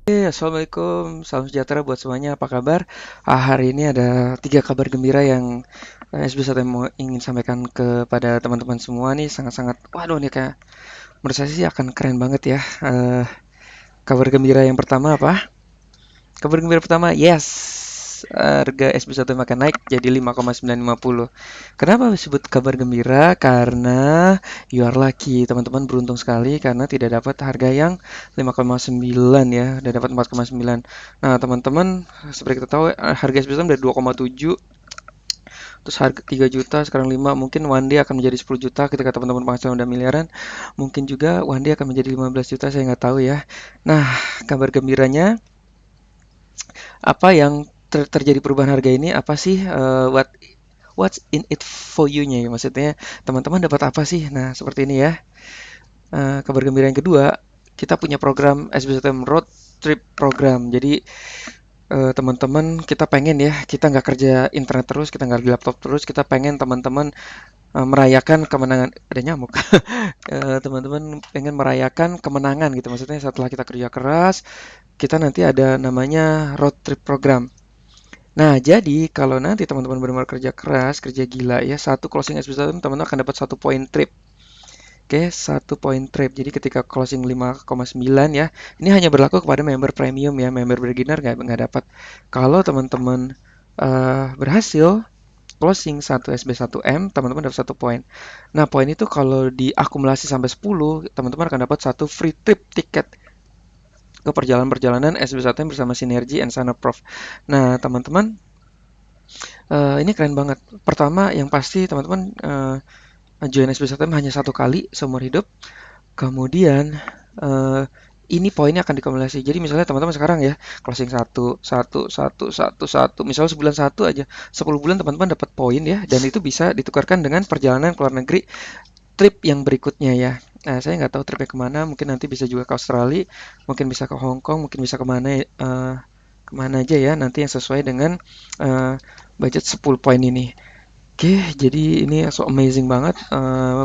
Assalamualaikum, salam sejahtera buat semuanya. Apa kabar? Hari ini ada 3 kabar gembira yang SB1 mau ingin sampaikan kepada teman-teman semua nih. Sangat-sangat, waduh nih kayak menurut saya sih akan keren banget ya. Kabar gembira yang pertama apa? Kabar gembira pertama, yes, harga SB1 akan naik jadi 5,950. Kenapa disebut kabar gembira? Karena you are lucky, teman-teman beruntung sekali karena tidak dapat harga yang 5,9 ya, udah dapat 4,9. Nah, teman-teman, seperti kita tahu harga SB1 dari 2,7, terus harga 3 juta, sekarang 5, mungkin one day akan menjadi 10 juta ketika teman-teman penghasilan udah miliaran, mungkin juga one day akan menjadi 15 juta, saya nggak tahu ya. Nah, kabar gembiranya apa yang terjadi perubahan harga ini, apa sih what's in it for you-nya ya, maksudnya teman-teman dapat apa sih? Nah, seperti ini ya. Kabar gembira yang kedua, kita punya program SBSTM Road Trip Program. Jadi teman-teman kita pengen ya, kita nggak kerja internet terus, kita nggak di laptop terus, kita pengen teman-teman merayakan kemenangan. Ada nyamuk. Teman-teman pengen merayakan kemenangan gitu, maksudnya setelah kita kerja keras, kita nanti ada namanya road trip program. Nah, jadi kalau nanti teman-teman benar-benar kerja keras, kerja gila ya, satu closing SB1 teman-teman akan dapat 1 poin trip. Oke, 1 poin trip. Jadi ketika closing 5,9 ya, ini hanya berlaku kepada member premium ya, member beginner nggak dapat. Kalau teman-teman berhasil closing 1 SB1M, teman-teman dapat 1 poin. Nah, poin itu kalau diakumulasi sampai 10, teman-teman akan dapat 1 free trip tiket ke perjalanan-perjalanan SB1M bersama Sinergi and Sana Prof. Nah, teman-teman, ini keren banget. Pertama, yang pasti teman-teman join SB1M hanya 1 kali seumur hidup. Kemudian ini poinnya akan dikumulasi. Jadi misalnya teman-teman sekarang ya closing 1, 1, 1, 1, 1, misalnya sebulan 1 aja, 10 bulan teman-teman dapat poin ya, dan itu bisa ditukarkan dengan perjalanan ke luar negeri trip yang berikutnya ya. Nah, saya nggak tahu tripnya kemana, mungkin nanti bisa juga ke Australia, mungkin bisa ke Hong Kong, mungkin bisa kemana aja ya, nanti yang sesuai dengan budget 10 poin ini. Oke, jadi ini so amazing banget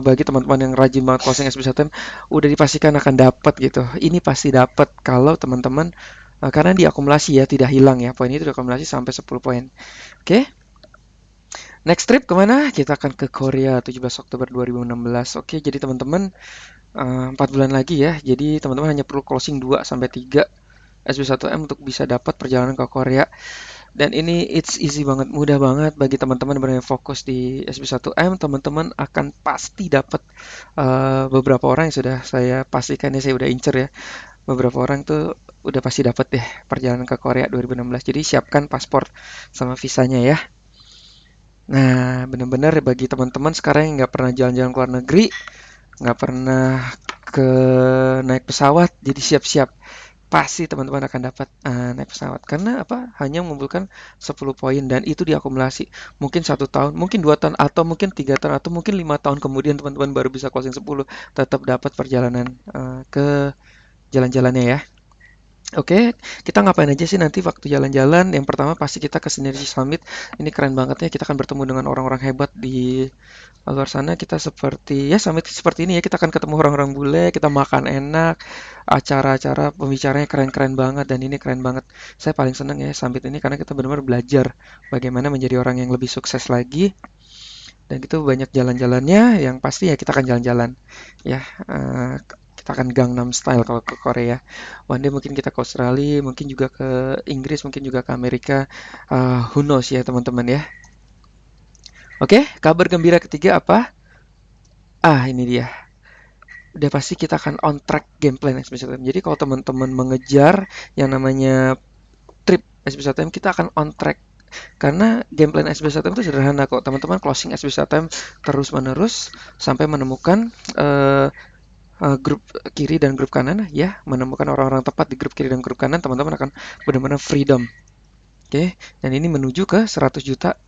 bagi teman-teman yang rajin banget closing SB1M, udah dipastikan akan dapat gitu. Ini pasti dapat kalau teman-teman karena diakumulasi ya, tidak hilang ya. Poin itu diakumulasi sampai 10 poin. Oke. Next trip kemana? Kita akan ke Korea 17 Oktober 2016. Oke, jadi teman-teman 4 bulan lagi ya. Jadi teman-teman hanya perlu closing 2 sampai 3 SB1M untuk bisa dapat perjalanan ke Korea. Dan ini it's easy banget, mudah banget bagi teman-teman yang fokus di SB1M, teman-teman akan pasti dapat beberapa orang yang sudah saya pastikan ya, saya udah incer ya. Beberapa orang tuh udah pasti dapat deh perjalanan ke Korea 2016. Jadi siapkan paspor sama visanya ya. Nah, benar-benar bagi teman-teman sekarang yang nggak pernah jalan-jalan ke luar negeri, nggak pernah ke naik pesawat, jadi siap-siap. Pasti teman-teman akan dapat naik pesawat. Karena apa? Hanya mengumpulkan 10 poin dan itu diakumulasi. Mungkin 1 tahun, mungkin 2 tahun, atau mungkin 3 tahun, atau mungkin 5 tahun kemudian teman-teman baru bisa closing 10. Tetap dapat perjalanan ke jalan-jalannya ya. Oke, kita ngapain aja sih nanti waktu jalan-jalan? Yang pertama pasti kita ke Synergy Summit. Ini keren banget ya, kita akan bertemu dengan orang-orang hebat di luar sana. Kita seperti ya summit seperti ini ya, kita akan ketemu orang-orang bule, kita makan enak, acara-acara pembicaranya keren-keren banget, dan ini keren banget. Saya paling seneng ya summit ini karena kita benar-benar belajar bagaimana menjadi orang yang lebih sukses lagi. Dan itu banyak jalan-jalannya, yang pasti ya kita akan jalan-jalan ya. Kita akan Gangnam Style kalau ke Korea. One day mungkin kita ke Australia, mungkin juga ke Inggris, mungkin juga ke Amerika. Who knows ya teman-teman ya. Oke, kabar gembira ketiga apa? Ini dia. Udah pasti kita akan on track game plan SB1M. Jadi kalau teman-teman mengejar yang namanya trip SB1M, kita akan on track. Karena game plan SB1M itu sederhana kok. Teman-teman closing SB1M terus-menerus sampai menemukan grup kiri dan grup kanan ya, menemukan orang-orang tepat di grup kiri dan grup kanan, teman-teman akan benar-benar freedom. Oke, dan ini menuju ke 100 juta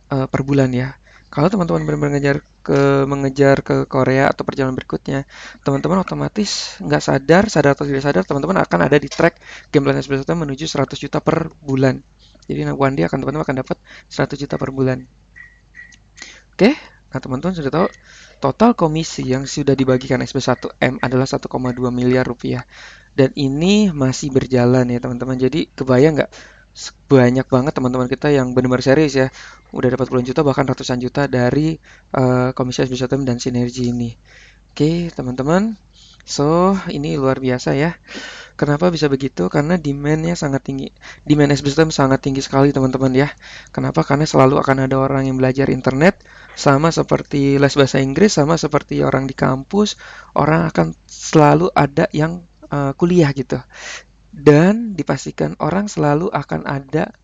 per bulan ya. Kalau teman-teman benar-benar mengejar ke Korea atau perjalanan berikutnya, teman-teman otomatis nggak sadar atau tidak sadar, teman-teman akan ada di track game plan SB1 menuju 100 juta per bulan. Jadi one day teman-teman akan dapat 100 juta per bulan. Oke, nah teman-teman sudah tahu total komisi yang sudah dibagikan SB1M adalah 1,2 miliar rupiah. Dan ini masih berjalan ya teman-teman. Jadi kebayang nggak banyak banget teman-teman kita yang benar-benar serius ya. Udah dapat puluhan juta bahkan ratusan juta dari komisi SB1M dan sinergi ini. Oke teman-teman. So ini luar biasa ya. Kenapa bisa begitu? Karena demand-nya sangat tinggi. Demand SB STEM sangat tinggi sekali teman-teman ya. Kenapa? Karena selalu akan ada orang yang belajar internet, sama seperti les bahasa Inggris, sama seperti orang di kampus, orang akan selalu ada yang kuliah gitu. Dan dipastikan orang selalu akan ada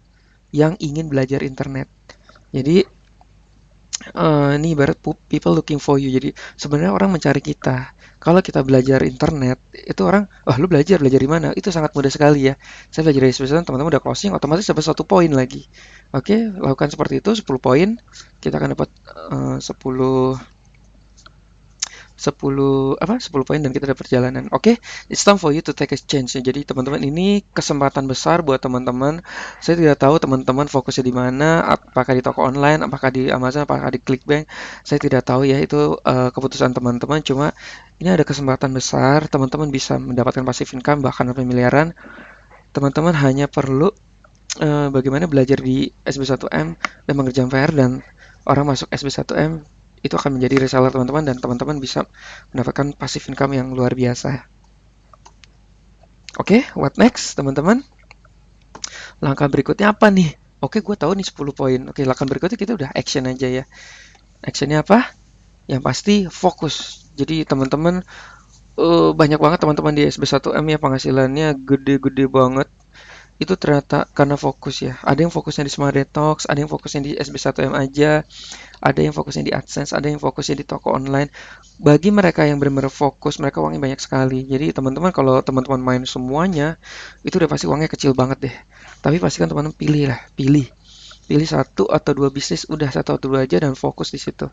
yang ingin belajar internet. Jadi ini ibarat people looking for you. Jadi sebenarnya orang mencari kita. Kalau kita belajar internet, itu orang, oh lu belajar di mana? Itu sangat mudah sekali ya. Saya belajar dari SPSN, teman-teman udah closing, otomatis dapat 1 poin lagi. Oke, lakukan seperti itu, 10 poin. Kita akan dapat 10 10 poin dan kita ada perjalanan. Oke, it's time for you to take a chance ya. Jadi teman-teman ini kesempatan besar buat teman-teman. Saya tidak tahu teman-teman fokusnya di mana, apakah di toko online, apakah di Amazon, apakah di Clickbank. Saya tidak tahu ya, itu keputusan teman-teman. Cuma ini ada kesempatan besar, teman-teman bisa mendapatkan passive income bahkan sampai miliaran. Teman-teman hanya perlu bagaimana belajar di SB1M dan mengerjakan PR, dan orang masuk SB1M itu akan menjadi reseller teman-teman, dan teman-teman bisa mendapatkan passive income yang luar biasa. Oke, what next teman-teman? Langkah berikutnya apa nih? Oke, gue tahu nih 10 poin. Oke, langkah berikutnya kita udah action aja ya. Actionnya apa? Yang pasti fokus. Jadi teman-teman banyak banget teman-teman di SB1M ya penghasilannya gede-gede banget. Itu ternyata karena fokus ya. Ada yang fokusnya di Smart Detox, ada yang fokusnya di SB1M aja, ada yang fokusnya di AdSense, ada yang fokusnya di toko online. Bagi mereka yang benar-benar fokus, mereka uangnya banyak sekali. Jadi teman-teman kalau teman-teman main semuanya, itu udah pasti uangnya kecil banget deh. Tapi pastikan teman-teman pilih lah, pilih. Pilih 1 atau 2 bisnis, udah 1 atau 2 aja dan fokus di situ.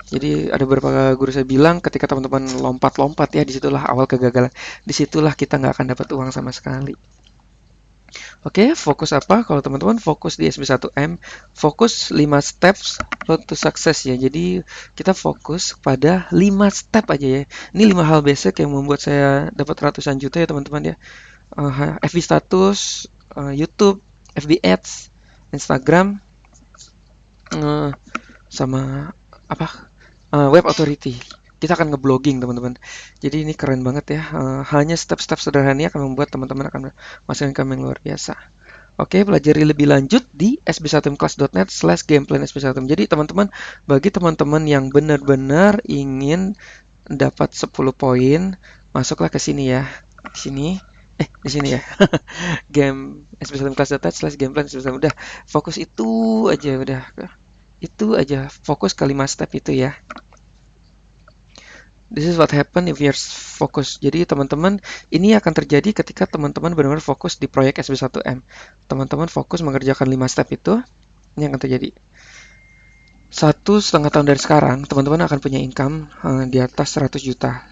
Jadi ada beberapa guru saya bilang ketika teman-teman lompat-lompat ya, disitulah awal kegagalan. Disitulah kita nggak akan dapat uang sama sekali. Oke, fokus apa? Kalau teman-teman fokus di SB1M, fokus 5 steps road to success ya. Jadi kita fokus pada 5 step aja ya. Ini 5 hal basic yang membuat saya dapat ratusan juta ya teman-teman ya. FB status, YouTube, FB Ads, Instagram, sama apa? Web Authority. Kita akan ngeblogging teman-teman. Jadi ini keren banget ya. Hanya step-step sederhana ini akan membuat teman-teman akan menghasilkan income yang luar biasa. Oke, pelajari lebih lanjut di sb1mclass.net/gameplan sb1m. Jadi teman-teman, bagi teman-teman yang benar-benar ingin dapat 10 poin, masuklah ke sini ya. Di sini. Di sini ya. Game sb1mclass.net/gameplan sb1m. Udah, fokus itu aja udah. Itu aja, fokus ke 5 step itu ya. This is what happen if you're fokus. Jadi teman-teman, ini akan terjadi ketika teman-teman benar-benar fokus di proyek SB1M. Teman-teman fokus mengerjakan 5 step itu, ini akan terjadi. 1,5 tahun dari sekarang, teman-teman akan punya income di atas 100 juta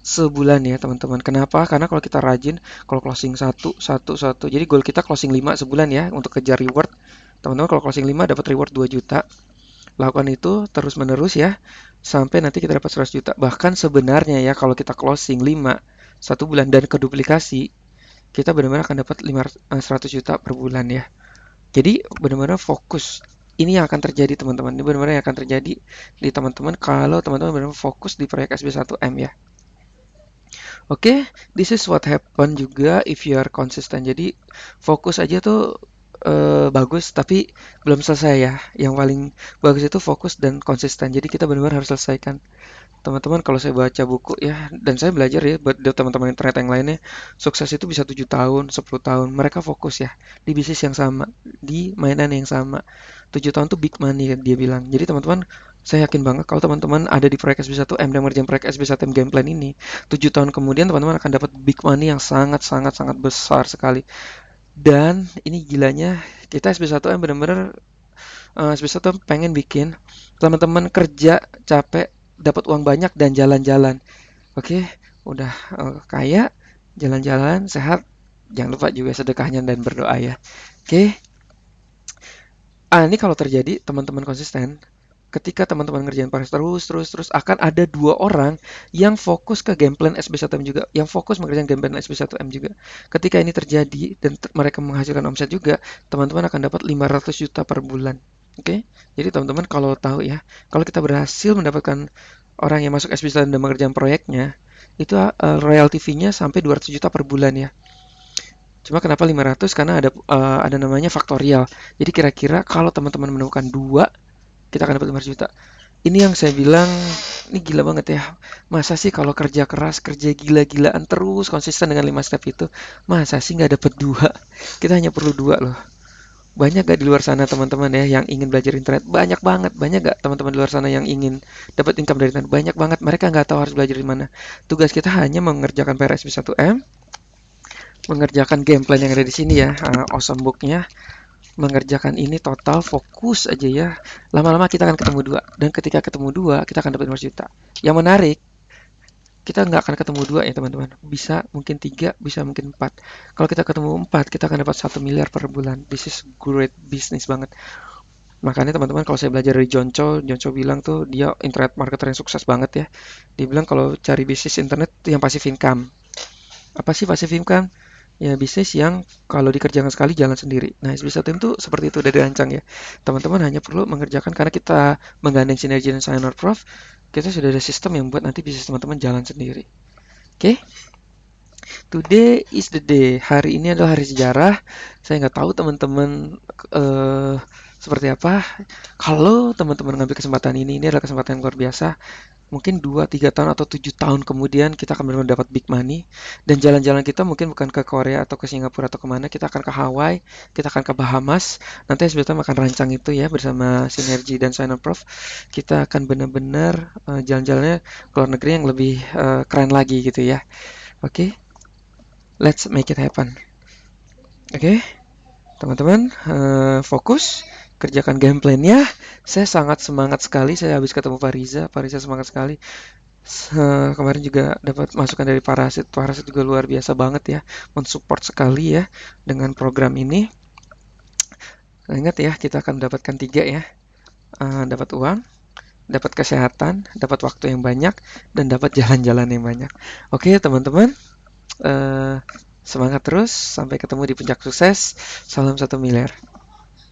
sebulan ya teman-teman. Kenapa? Karena kalau kita rajin, kalau closing 1, 1, 1. Jadi goal kita closing 5 sebulan ya untuk kejar reward. Teman-teman kalau closing 5 dapat reward 2 juta. Lakukan itu terus-menerus ya, sampai nanti kita dapat 100 juta. Bahkan sebenarnya ya, kalau kita closing 5 1 bulan dan keduplikasi, kita benar-benar akan dapat 100 juta per bulan ya. Jadi benar-benar fokus. Ini yang akan terjadi teman-teman. Ini benar-benar yang akan terjadi di teman-teman kalau teman-teman benar-benar fokus di proyek SB1M ya. Oke, this is what happen juga if you are consistent. Jadi fokus aja tuh bagus, tapi belum selesai ya. Yang paling bagus itu fokus dan konsisten. Jadi kita benar-benar harus selesaikan. Teman-teman, kalau saya baca buku ya, dan saya belajar ya buat teman-teman internet yang lainnya, sukses itu bisa 7 tahun, 10 tahun. Mereka fokus ya di bisnis yang sama, di mainan yang sama. 7 tahun tuh big money dia bilang. Jadi teman-teman, saya yakin banget kalau teman-teman ada di proyek SB1M dan mengerjakan proyek SB1M Game Plan ini, 7 tahun kemudian teman-teman akan dapat big money yang sangat-sangat besar sekali. Dan ini gilanya, kita SB1M benar-benar SB1M pengen bikin teman-teman kerja capek, dapat uang banyak dan jalan-jalan. Oke, udah kaya, jalan-jalan, sehat. Jangan lupa juga sedekahnya dan berdoa ya. Oke. Ini kalau terjadi teman-teman konsisten, ketika teman-teman ngerjain Paris terus akan ada dua orang yang fokus ke game plan SB1M juga, yang fokus mengerjakan game plan SB1M juga. Ketika ini terjadi dan mereka menghasilkan omset juga, teman-teman akan dapat 500 juta per bulan. Oke, jadi teman-teman kalau tahu ya, kalau kita berhasil mendapatkan orang yang masuk SB1M dan mengerjakan proyeknya, itu royalty fee-nya sampai 200 juta per bulan ya. Cuma kenapa 500? Karena ada namanya faktorial. Jadi kira-kira kalau teman-teman menemukan dua, kita akan dapat 500 juta. Ini yang saya bilang, ini gila banget ya. Masa sih kalau kerja keras, kerja gila-gilaan terus konsisten dengan 5 step itu, masa sih nggak dapat dua? Kita hanya perlu dua loh. Banyak gak di luar sana teman-teman ya yang ingin belajar internet? Banyak banget. Banyak gak teman-teman di luar sana yang ingin dapat income dari internet? Banyak banget. Mereka nggak tahu harus belajar di mana. Tugas kita hanya mengerjakan PR SB1M, mengerjakan game plan yang ada di sini ya, awesome book-nya, mengerjakan ini total fokus aja ya. Lama-lama kita akan ketemu dua, dan ketika ketemu dua kita akan dapat 5 juta. Yang menarik, kita nggak akan ketemu dua ya teman-teman, bisa mungkin tiga, bisa mungkin empat. Kalau kita ketemu empat, kita akan dapat 1 miliar per bulan. This is great business banget. Makanya teman-teman, kalau saya belajar dari John Cho bilang tuh dia internet marketer yang sukses banget ya. Dia bilang kalau cari bisnis internet itu yang passive income. Apa sih passive income? Ya, bisnis yang kalau dikerjakan sekali jalan sendiri. Nah, SB1M itu seperti itu udah dirancang ya. Teman-teman hanya perlu mengerjakan karena kita menggandeng sinergi dan Signer Prof, kita sudah ada sistem yang buat nanti bisnis teman-teman jalan sendiri. Oke? Today is the day. Hari ini adalah hari sejarah. Saya nggak tahu teman-teman seperti apa. Kalau teman-teman ngambil kesempatan ini adalah kesempatan yang luar biasa. Mungkin 2, 3 tahun atau 7 tahun kemudian kita akan benar-benar dapat big money. Dan jalan-jalan kita mungkin bukan ke Korea atau ke Singapura atau kemana. Kita akan ke Hawaii, kita akan ke Bahamas. Nanti SBTM akan rancang itu ya bersama Sinergi dan Signer Prof. Kita akan benar-benar jalan-jalannya ke luar negeri yang lebih keren lagi gitu ya. Oke, let's make it happen. Oke, teman-teman, fokus, kerjakan game plan-nya. Saya sangat semangat sekali, saya habis ketemu Pak Riza semangat sekali. Kemarin juga dapat masukan dari Parasit juga luar biasa banget ya, mensupport sekali ya dengan program ini. Ingat ya, kita akan mendapatkan 3 ya, dapat uang, dapat kesehatan, dapat waktu yang banyak, dan dapat jalan-jalan yang banyak. Oke teman-teman, semangat terus, sampai ketemu di puncak sukses. Salam 1 miliar.